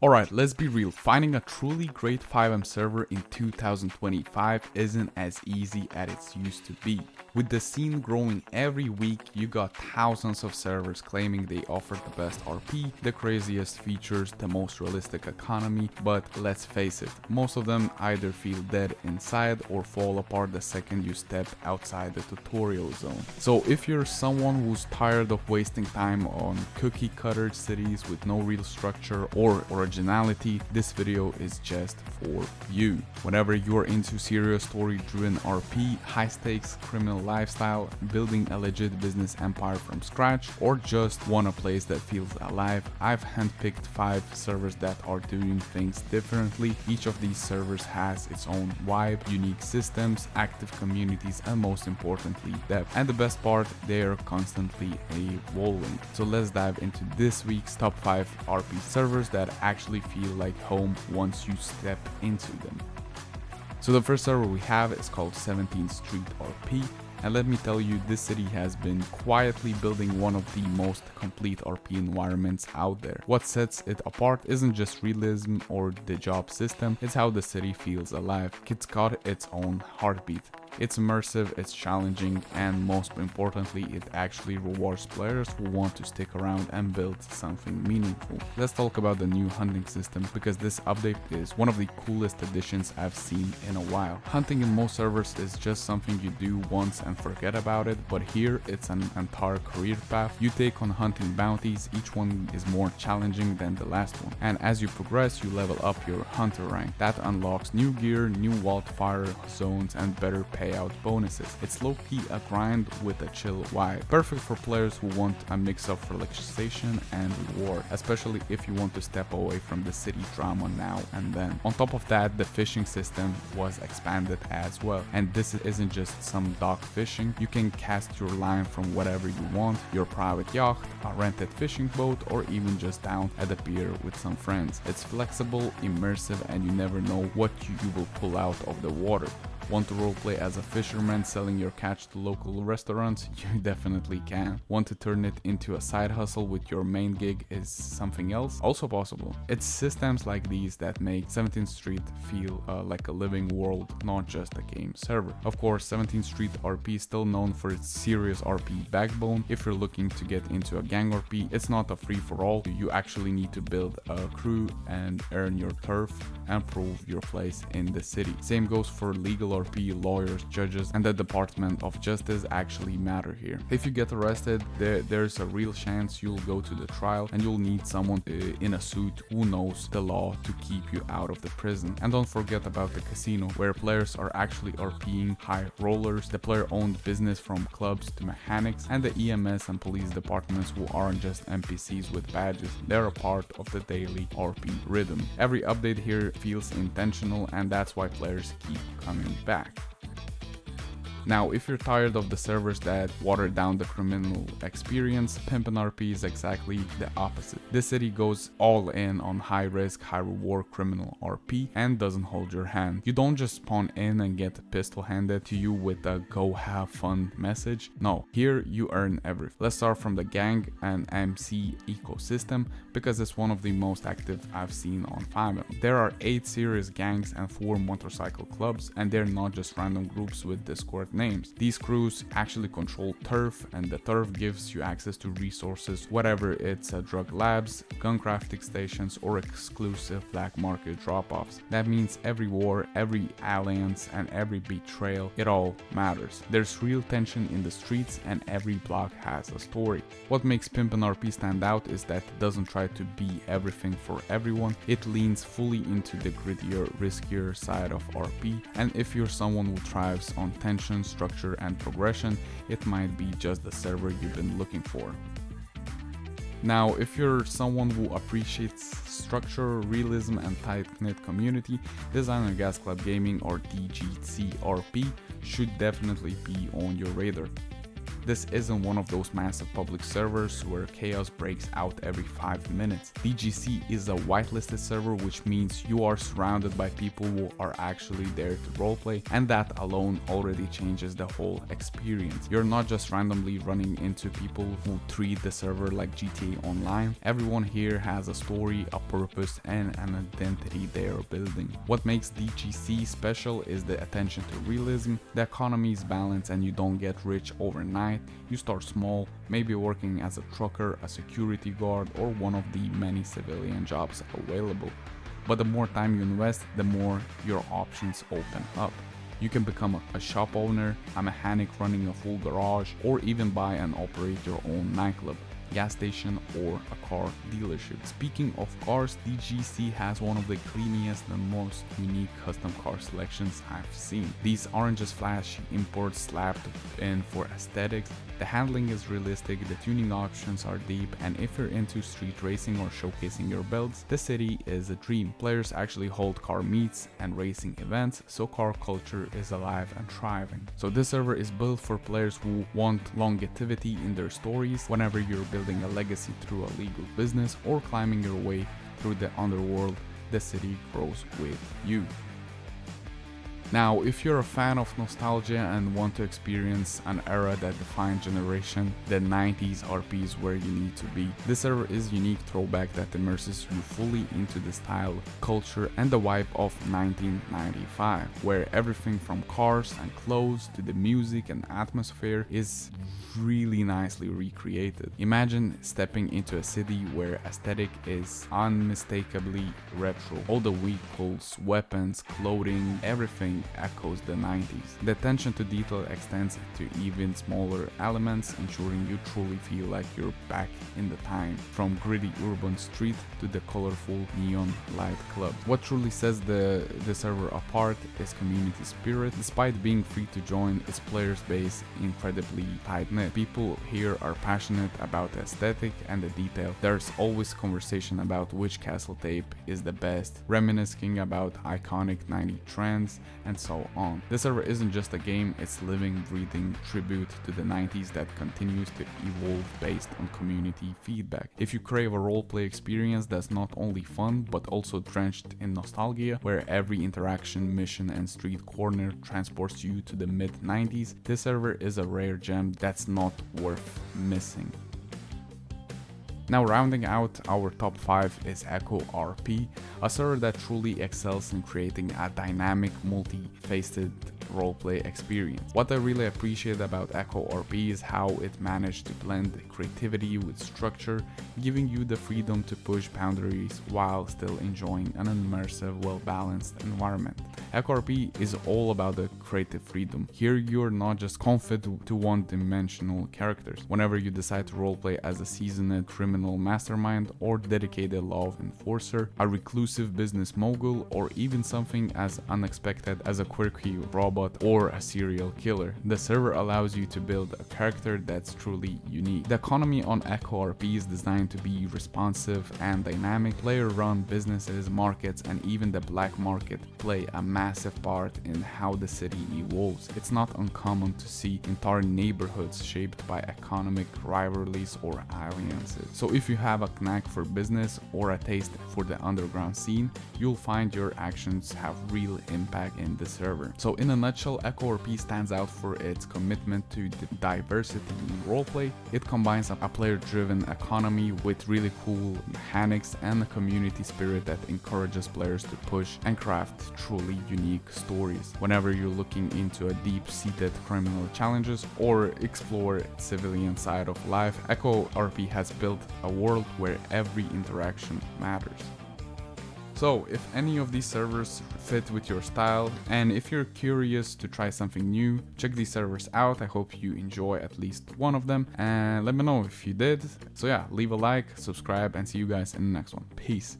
Alright, let's be real, finding a truly great FiveM server in 2025 isn't as easy as it used to be. With the scene growing every week, you got thousands of servers claiming they offer the best RP, the craziest features, the most realistic economy, but let's face it, most of them either feel dead inside or fall apart the second you step outside the tutorial zone. So if you're someone who's tired of wasting time on cookie cutter cities with no real structure or originality, this video is just for you. Whenever you're into serious story-driven RP, high-stakes criminal lifestyle, building a legit business empire from scratch, or just want a place that feels alive, I've handpicked 5 servers that are doing things differently. Each of these servers has its own vibe, unique systems, active communities, and most importantly, depth. And the best part, they are constantly evolving. So let's dive into this week's top 5 RP servers that actually feel like home once you step into them. So the first server we have is called 17th Street RP, and let me tell you, this city has been quietly building one of the most complete RP environments out there. What sets it apart isn't just realism or the job system, it's how the city feels alive. It's got its own heartbeat. It's immersive, it's challenging, and most importantly, it actually rewards players who want to stick around and build something meaningful. Let's talk about the new hunting system, because this update is one of the coolest additions I've seen in a while. Hunting in most servers is just something you do once and forget about it, but here it's an entire career path. You take on hunting bounties, each one is more challenging than the last one, and as you progress, you level up your hunter rank. That unlocks new gear, new wildfire zones, and better payout bonuses. It's low-key a grind with a chill vibe, perfect for players who want a mix of relaxation and reward, especially if you want to step away from the city drama now and then. On top of that, the fishing system was expanded as well, and this isn't just some dock fishing. You can cast your line from whatever you want, your private yacht, a rented fishing boat, or even just down at the pier with some friends. It's flexible, immersive, and you never know what you will pull out of the water. Want to roleplay as a fisherman selling your catch to local restaurants? You definitely can. Want to turn it into a side hustle with your main gig is something else? Also possible. It's systems like these that make 17th Street feel like a living world, not just a game server. Of course, 17th Street RP is still known for its serious RP backbone. If you're looking to get into a gang RP, it's not a free-for-all. You actually need to build a crew and earn your turf and prove your place in the city. Same goes for legal RP, lawyers, judges, and the Department of Justice actually matter here. If you get arrested, there's a real chance you'll go to the trial, and you'll need someone in a suit who knows the law to keep you out of the prison. And don't forget about the casino, where players are actually RPing high rollers, the player-owned business from clubs to mechanics, and the EMS and police departments who aren't just NPCs with badges, they're a part of the daily RP rhythm. Every update here feels intentional, and that's why players keep coming back. Now, if you're tired of the servers that water down the criminal experience, Pimpin RP is exactly the opposite. This city goes all in on high risk, high reward criminal RP and doesn't hold your hand. You don't just spawn in and get a pistol handed to you with a go have fun message. No, here you earn everything. Let's start from the gang and MC ecosystem, because it's one of the most active I've seen on FiveM. There are 8 serious gangs and 4 motorcycle clubs, and they're not just random groups with Discord names. These crews actually control turf, and the turf gives you access to resources, whether it's drug labs, gun crafting stations, or exclusive black market drop-offs. That means every war, every alliance, and every betrayal, it all matters. There's real tension in the streets, and every block has a story. What makes Pimpin RP stand out is that it doesn't try to be everything for everyone. It leans fully into the grittier, riskier side of RP, and if you're someone who thrives on tension, structure, and progression, it might be just the server you've been looking for. Now, if you're someone who appreciates structure, realism, and tight-knit community, Designer Gas Club Gaming, or DGC RP, should definitely be on your radar. This isn't one of those massive public servers where chaos breaks out every 5 minutes. DGC is a whitelisted server, which means you are surrounded by people who are actually there to roleplay, and that alone already changes the whole experience. You're not just randomly running into people who treat the server like GTA Online. Everyone here has a story, a purpose, and an identity they are building. What makes DGC special is the attention to realism. The economy is balanced and you don't get rich overnight. You start small, maybe working as a trucker, a security guard, or one of the many civilian jobs available. But the more time you invest, the more your options open up. You can become a shop owner, a mechanic running a full garage, or even buy and operate your own nightclub, gas station, or a car dealership. Speaking of cars, DGC has one of the cleanest and most unique custom car selections I've seen. These aren't just flashy imports slapped in for aesthetics. The handling is realistic, the tuning options are deep, and if you're into street racing or showcasing your builds, the city is a dream. Players actually hold car meets and racing events, so car culture is alive and thriving. So this server is built for players who want longevity in their stories. Whenever you're building a legacy through a legal business or climbing your way through the underworld, the city grows with you. Now, if you're a fan of nostalgia and want to experience an era that defined generation, the 90s RP is where you need to be. This server is a unique throwback that immerses you fully into the style, culture, and the vibe of 1995, where everything from cars and clothes to the music and atmosphere is really nicely recreated. Imagine stepping into a city where aesthetic is unmistakably retro. All the vehicles, weapons, clothing, everything echoes the 90s. The attention to detail extends to even smaller elements, ensuring you truly feel like you're back in the time, from gritty urban street to the colorful neon light club. What truly sets the server apart is community spirit. Despite being free to join, its players base incredibly tight-knit. People here are passionate about the aesthetic and the detail. There's always conversation about which castle tape is the best, reminiscing about iconic 90s trends, and so on. This server isn't just a game, it's living, breathing tribute to the 90s that continues to evolve based on community feedback. If you crave a roleplay experience that's not only fun but also drenched in nostalgia, where every interaction, mission, and street corner transports you to the mid-90s, this server is a rare gem that's not worth missing. Now, rounding out our top 5 is Echo RP, a server that truly excels in creating a dynamic, multi-faceted roleplay experience. What I really appreciate about Echo RP is how it managed to blend creativity with structure, giving you the freedom to push boundaries while still enjoying an immersive, well-balanced environment. Echo RP is all about the creative freedom. Here you're not just confined to one-dimensional characters. Whenever you decide to roleplay as a seasoned criminal mastermind or dedicated law enforcer, a reclusive business mogul, or even something as unexpected as a quirky robot or a serial killer, the server allows you to build a character that's truly unique. The economy on Echo RP is designed to be responsive and dynamic. Player-run businesses, markets, and even the black market play a massive part in how the city evolves. It's not uncommon to see entire neighborhoods shaped by economic rivalries or alliances. So if you have a knack for business or a taste for the underground scene, you'll find your actions have real impact in the server. So in a nutshell, Echo RP stands out for its commitment to diversity in roleplay. It combines a player-driven economy with really cool mechanics and a community spirit that encourages players to push and craft truly unique stories. Whenever you're looking into a deep-seated criminal challenges or explore civilian side of life, Echo RP has built a world where every interaction matters. So if any of these servers fit with your style, and if you're curious to try something new, check these servers out. I hope you enjoy at least one of them, and let me know if you did. So yeah, leave a like, subscribe, and see you guys in the next one. Peace.